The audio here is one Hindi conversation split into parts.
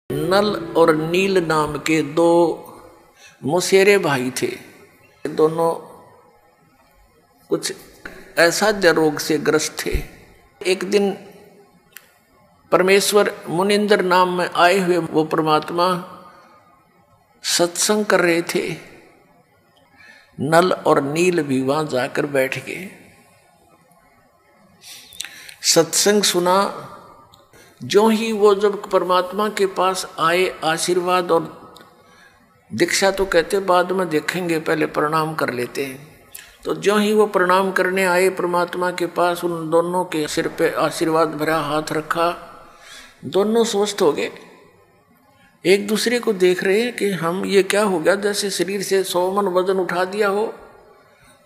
नल और नील नाम के दो मुसेरे भाई थे। दोनों कुछ असाध्य रोग से ग्रस्त थे। एक दिन परमेश्वर मुनिंद्र नाम में आए हुए वो परमात्मा सत्संग कर रहे थे। नल और नील भी वहां जाकर बैठ गए, सत्संग सुना। जो ही वो जब परमात्मा के पास आए, आशीर्वाद और दीक्षा तो कहते बाद में देखेंगे, पहले प्रणाम कर लेते हैं। तो जो ही वो प्रणाम करने आए परमात्मा के पास, उन दोनों के सिर पे आशीर्वाद भरा हाथ रखा। दोनों स्वस्थ हो गए। एक दूसरे को देख रहे हैं कि हम ये क्या हो गया, जैसे शरीर से 100 मन वजन उठा दिया हो।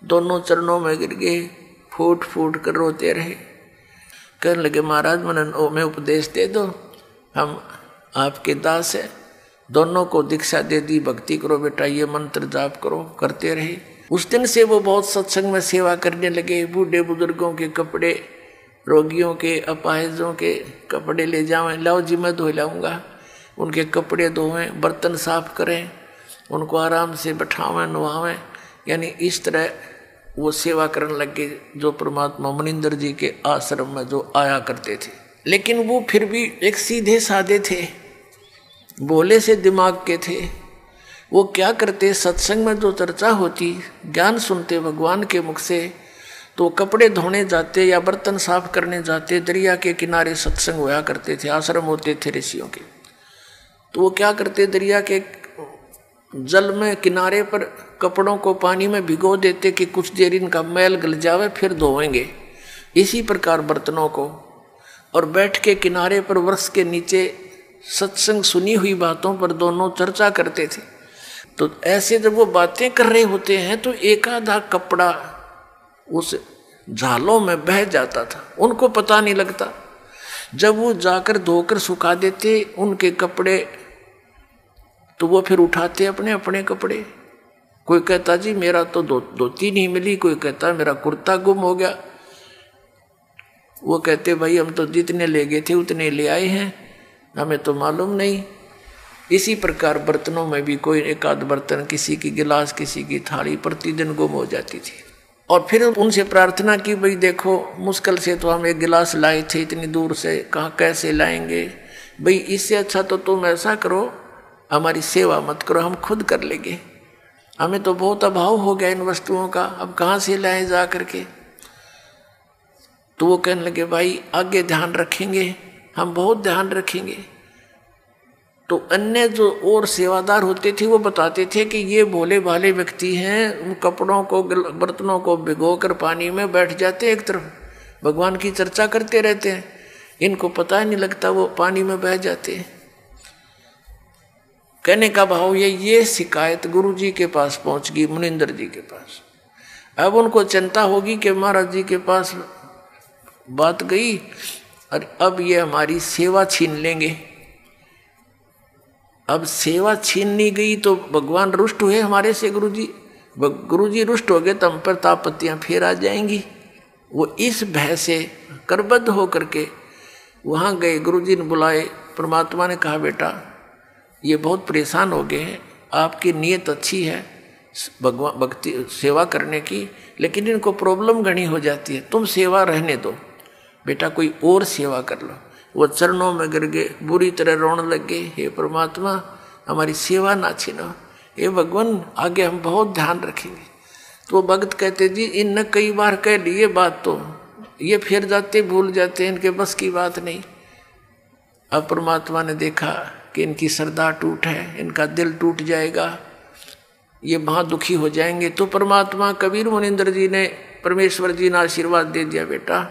दोनों चरणों में गिर गए, फूट फूट कर रोते रहे। कहने लगे महाराज मैं उपदेश दे दो, हम आपके दास है। दोनों को दीक्षा दे दी, भक्ति करो बेटा, ये मंत्र जाप करो। करते रहे। उस दिन से वो बहुत सत्संग में सेवा करने लगे। बूढ़े बुजुर्गों के कपड़े, रोगियों के, अपाहिजों के कपड़े ले जावें, लाओ जी मैं धो लाऊंगा। उनके कपड़े धोवें, बर्तन साफ करें, उनको आराम से बैठावें, नवावें। यानी इस तरह वो सेवा करने लगे, जो परमात्मा मुनिंद्र जी के आश्रम में जो आया करते थे। लेकिन वो फिर भी एक सीधे साधे थे, भोले से दिमाग के थे। वो क्या करते, सत्संग में जो चर्चा होती, ज्ञान सुनते भगवान के मुख से, तो कपड़े धोने जाते या बर्तन साफ करने जाते। दरिया के किनारे सत्संग होया करते थे, आश्रम होते थे ऋषियों के। तो वो क्या करते, दरिया के जल में किनारे पर कपड़ों को पानी में भिगो देते कि कुछ देर इनका मैल गल जावे, फिर धोएंगे। इसी प्रकार बर्तनों को, और बैठ के किनारे पर वृक्ष के नीचे सत्संग सुनी हुई बातों पर दोनों चर्चा करते थे। तो ऐसे जब वो बातें कर रहे होते हैं तो एक आधा कपड़ा उस झालों में बह जाता था, उनको पता नहीं लगता। जब वो जाकर धोकर सुखा देते उनके कपड़े, तो वो फिर उठाते अपने अपने कपड़े। कोई कहता जी मेरा तो धोती नहीं मिली, कोई कहता मेरा कुर्ता गुम हो गया। वो कहते भाई हम तो जितने ले गए थे उतने ले आए हैं, हमें तो मालूम नहीं। इसी प्रकार बर्तनों में भी कोई एक आध बर्तन, किसी की गिलास, किसी की थाली प्रतिदिन गुम हो जाती थी। और फिर उनसे प्रार्थना की, भाई देखो मुश्किल से तो हम एक गिलास लाए थे, इतनी दूर से कहाँ कैसे लाएंगे। भाई इससे अच्छा तो तुम ऐसा करो, हमारी सेवा मत करो, हम खुद कर लेंगे। हमें तो बहुत अभाव हो गया इन वस्तुओं का, अब कहाँ से लाए जा करके। तो वो कहने लगे भाई आगे ध्यान रखेंगे, हम बहुत ध्यान रखेंगे। तो अन्य जो और सेवादार होते थे वो बताते थे कि ये भोले भाले व्यक्ति हैं, उन कपड़ों को बर्तनों को भिगो कर पानी में बैठ जाते, एक तरफ भगवान की चर्चा करते रहते हैं, इनको पता ही नहीं लगता वो पानी में बह जाते हैं। कहने का भाव ये शिकायत गुरु जी के पास पहुंच गई, मुनिंद्र जी के पास। अब उनको चिंता होगी कि महाराज जी के पास बात गई और अब ये हमारी सेवा छीन लेंगे। अब सेवा छीननी गई तो भगवान रुष्ट हुए हमारे से। गुरु जी रुष्ट हो गए तो हम पर तापत्तियां फिर आ जाएंगी। वो इस भय से करबद्ध होकर के वहाँ गए। गुरु जी ने बुलाए। परमात्मा ने कहा बेटा ये बहुत परेशान हो गए हैं, आपकी नीयत अच्छी है भगवान भक्ति सेवा करने की, लेकिन इनको प्रॉब्लम घनी हो जाती है, तुम सेवा रहने दो बेटा, कोई और सेवा कर लो। वो चरणों में गिर गए, बुरी तरह रोने लग गए, हे परमात्मा हमारी सेवा ना छीनो, हे भगवान आगे हम बहुत ध्यान रखेंगे। तो वो भक्त कहते जी इन कई बार कह लिए बात, तो ये फिर जाते भूल जाते, इनके बस की बात नहीं। अब परमात्मा ने देखा कि इनकी श्रद्धा टूट है, इनका दिल टूट जाएगा, ये वहाँ दुखी हो जाएंगे। तो परमात्मा कबीर मुनिंद्र जी ने, परमेश्वर जी ने आशीर्वाद दे दिया, बेटा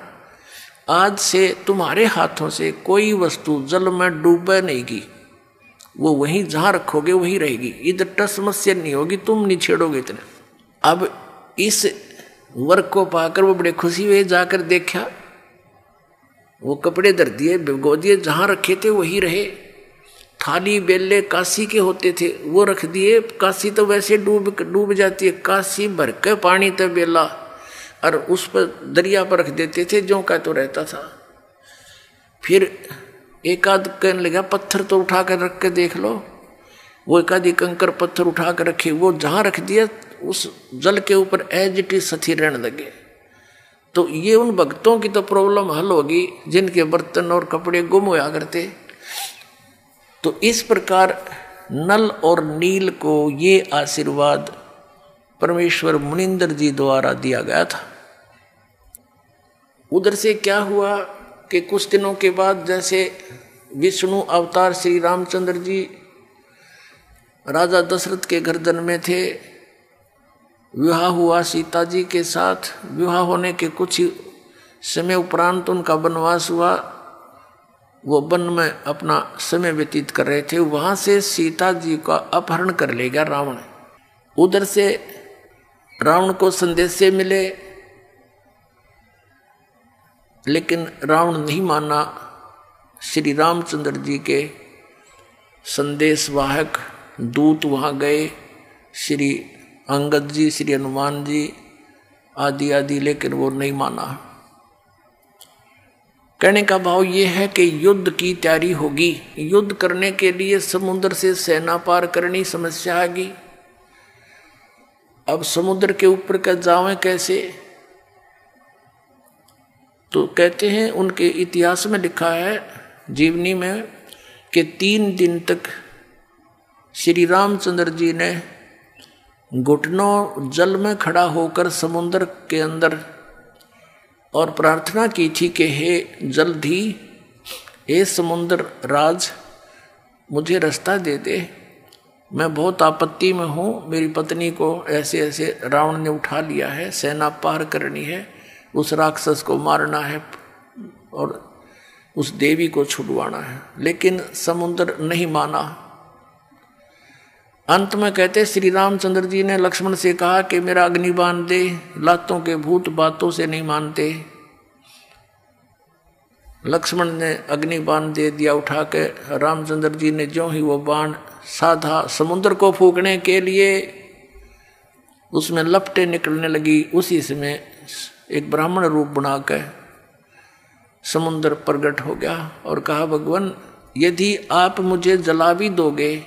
आज से तुम्हारे हाथों से कोई वस्तु जल में डूबे नहीं की, वो वहीं जहाँ रखोगे वहीं रहेगी, इधर टस समस्या नहीं होगी, तुम नहीं छेड़ोगे इतने। अब इस वर्ग को पाकर वो बड़े खुशी हुए, जाकर देखा वो कपड़े धर दिए, भिगो दिए, जहाँ रखे थे वहीं रहे। थाली बेले काशी के होते थे वो रख दिए, काशी तो वैसे डूब जाती है, काशी भर के पानी तो बेला, और उस पर दरिया पर रख देते थे, जो का तो रहता था। फिर एक आध कहने लगा पत्थर तो उठा कर रख के देख लो। वो एक आधी कंकर पत्थर उठा कर रखे, वो जहां रख दिया उस जल के ऊपर एज इट इज सथी रहने लगे। तो ये उन भक्तों की तो प्रॉब्लम हल होगी जिनके बर्तन और कपड़े गुम होया करते। तो इस प्रकार नल और नील को ये आशीर्वाद परमेश्वर मुनिंदर जी द्वारा दिया गया था। उधर से क्या हुआ कि कुछ दिनों के बाद जैसे विष्णु अवतार श्री रामचंद्र जी राजा दशरथ के गर्दन में थे, विवाह हुआ सीता जी के साथ। विवाह होने के कुछ ही समय उपरांत उनका वनवास हुआ। वो वन में अपना समय व्यतीत कर रहे थे, वहां से सीता जी का अपहरण कर ले गया रावण। उधर से रावण को संदेशे मिले, लेकिन रावण नहीं माना। श्री रामचंद्र जी के संदेशवाहक दूत वहाँ गए, श्री अंगद जी, श्री हनुमान जी आदि आदि, लेकिन वो नहीं माना। कहने का भाव ये है कि युद्ध की तैयारी होगी। युद्ध करने के लिए समुद्र से सेना पार करनी समस्या आएगी। अब समुद्र के ऊपर का जावें कैसे? तो कहते हैं उनके इतिहास में लिखा है जीवनी में कि 3 दिन तक श्री रामचंद्र जी ने घुटनों जल में खड़ा होकर समुद्र के अंदर और प्रार्थना की थी कि हे जल्दी हे समुद्र राज मुझे रास्ता दे दे, मैं बहुत आपत्ति में हूँ। मेरी पत्नी को ऐसे ऐसे रावण ने उठा लिया है, सेना पार करनी है, उस राक्षस को मारना है और उस देवी को छुड़वाना है। लेकिन समुद्र नहीं माना। अंत में कहते श्री रामचंद्र जी ने लक्ष्मण से कहा कि मेरा अग्निबाण दे, लातों के भूत बातों से नहीं मानते। लक्ष्मण ने अग्निबाण दे दिया उठा के। रामचंद्र जी ने जो ही वो बाण साधा समुद्र को फूकने के लिए, उसमें लपटें निकलने लगी। उसी समय एक ब्राह्मण रूप बनाकर समुद्र प्रकट हो गया और कहा भगवान यदि आप मुझे जला भी दोगे,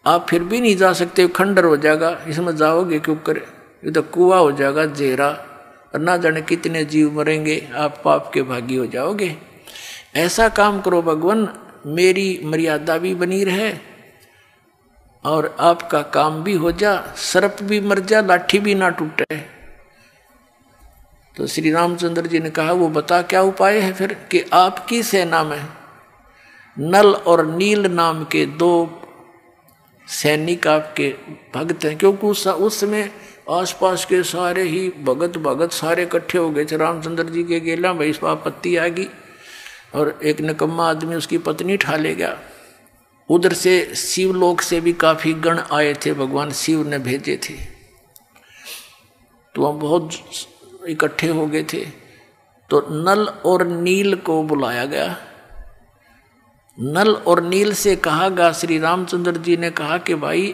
आप फिर भी नहीं जा सकते, खंडर हो जाएगा, इसमें जाओगे क्यों कर? ये तो कुआं हो जाएगा जेरा, और ना जाने कितने जीव मरेंगे, आप पाप के भागी हो जाओगे। ऐसा काम करो भगवान, मेरी मर्यादा भी बनी रहे और आपका काम भी हो जा, सर्प भी मर जा, लाठी भी ना टूटे। तो श्री रामचंद्र जी ने कहा वो बता क्या उपाय है फिर? कि आपकी सेना में नल और नील नाम के 2 सैनिक आपके भक्त हैं। क्योंकि उस समय आसपास के सारे ही भगत सारे इकट्ठे हो गए थे रामचंद्र जी के गेला। भाई इस आपत्ति आ गई और एक निकम्मा आदमी उसकी पत्नी ठा ले गया। उधर से शिवलोक से भी काफी गण आए थे, भगवान शिव ने भेजे थे, तो वह बहुत इकट्ठे हो गए थे। तो नल और नील को बुलाया गया। नल और नील से कहा गया, श्री रामचंद्र जी ने कहा कि भाई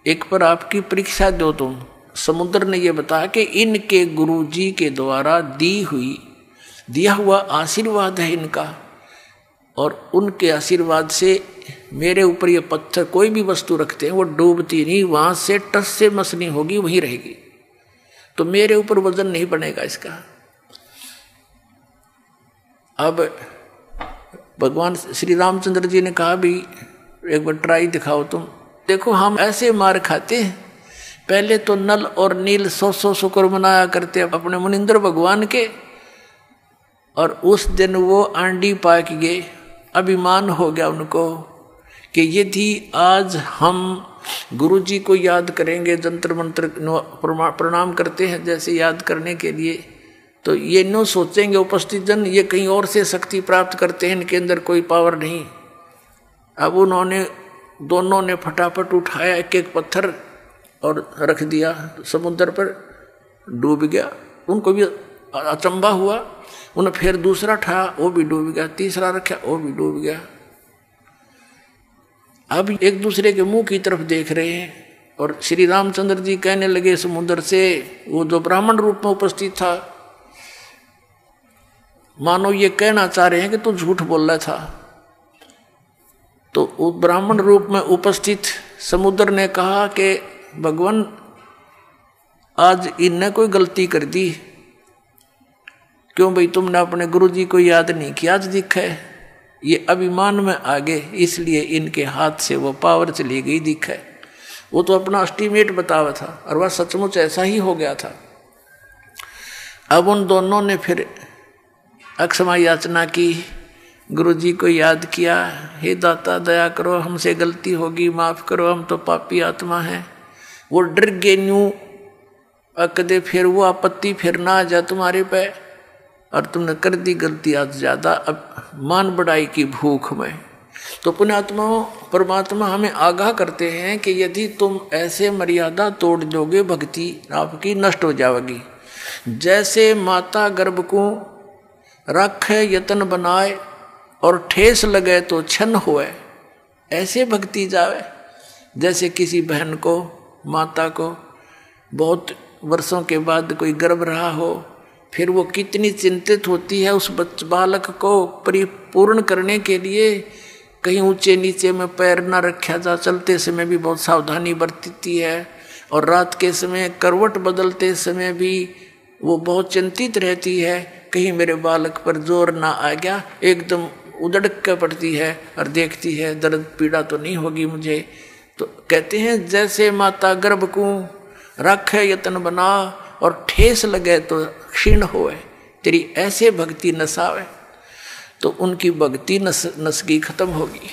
एक पर आपकी परीक्षा दो तुम। समुद्र ने यह बताया कि इनके गुरु जी के द्वारा दिया हुआ आशीर्वाद है इनका, और उनके आशीर्वाद से मेरे ऊपर ये पत्थर कोई भी वस्तु रखते हैं वो डूबती नहीं, वहां से टस से मसनी होगी वहीं रहेगी, तो मेरे ऊपर वजन नहीं बनेगा इसका। अब भगवान श्री रामचंद्र जी ने कहा भी एक बार ट्राई दिखाओ तुम। देखो हम ऐसे मार खाते हैं, पहले तो नल और नील 100 शुक्र मनाया करते अपने मुनिंदर भगवान के, और उस दिन वो आंडी पाक गए। अभिमान हो गया उनको कि यदि आज हम गुरु जी को याद करेंगे, जंतर मंत्र प्रणाम करते हैं जैसे याद करने के लिए, तो ये न सोचेंगे उपस्थित जन ये कहीं और से शक्ति प्राप्त करते हैं, इनके अंदर कोई पावर नहीं। अब उन्होंने दोनों ने फटाफट उठाया एक एक पत्थर और रख दिया समुद्र पर, डूब गया। उनको भी अचंबा हुआ, उन्हें फिर दूसरा उठाया वो भी डूब गया, तीसरा रखा वो भी डूब गया। अब एक दूसरे के मुंह की तरफ देख रहे हैं और श्री रामचंद्र जी कहने लगे समुद्र से, वो जो ब्राह्मण रूप में उपस्थित था, मानो ये कहना चाह रहे हैं कि तू झूठ बोल रहा था, ब्राह्मण रूप में उपस्थित समुद्र ने कहा कि भगवान आज इनने कोई गलती कर दी, क्यों भाई तुमने अपने गुरुजी को याद नहीं किया, आज दिखा है ये अभिमान में आ गए, इसलिए इनके हाथ से वो पावर चली गई दिखा है। वो तो अपना एस्टीमेट बतावा था और वह सचमुच ऐसा ही हो गया था। अब उन दोनों ने फिर अक्षमा याचना की, गुरुजी को याद किया, हे दाता दया करो, हमसे गलती होगी, माफ़ करो, हम तो पापी आत्मा हैं। वो डर गए न्यू कदे फिर वो आपत्ति फिर ना आ जा तुम्हारे पे, और तुमने कर दी गलती आज ज़्यादा, अब मान बढ़ाई की भूख में। तो पुण्यात्माओं परमात्मा हमें आगाह करते हैं कि यदि तुम ऐसे मर्यादा तोड़ दोगे भक्ति आपकी नष्ट हो जाएगी। जैसे माता गर्भ को रखे यतन बनाए और ठेस लगे तो छन होए, ऐसे भक्ति जावे। जैसे किसी बहन को माता को बहुत वर्षों के बाद कोई गर्भ रहा हो, फिर वो कितनी चिंतित होती है उस बालक को परिपूर्ण करने के लिए, कहीं ऊंचे नीचे में पैर न रखा जा, चलते समय भी बहुत सावधानी बरतती है, और रात के समय करवट बदलते समय भी वो बहुत चिंतित रहती है, कहीं मेरे बालक पर जोर ना आ गया, एकदम उदड़क के पड़ती है और देखती है दर्द पीड़ा तो नहीं होगी मुझे। तो कहते हैं जैसे माता गर्भ को रखे यतन बना और ठेस लगे तो क्षीण होए, तेरी ऐसे भक्ति नसावे, तो उनकी भक्ति नसगी खत्म होगी।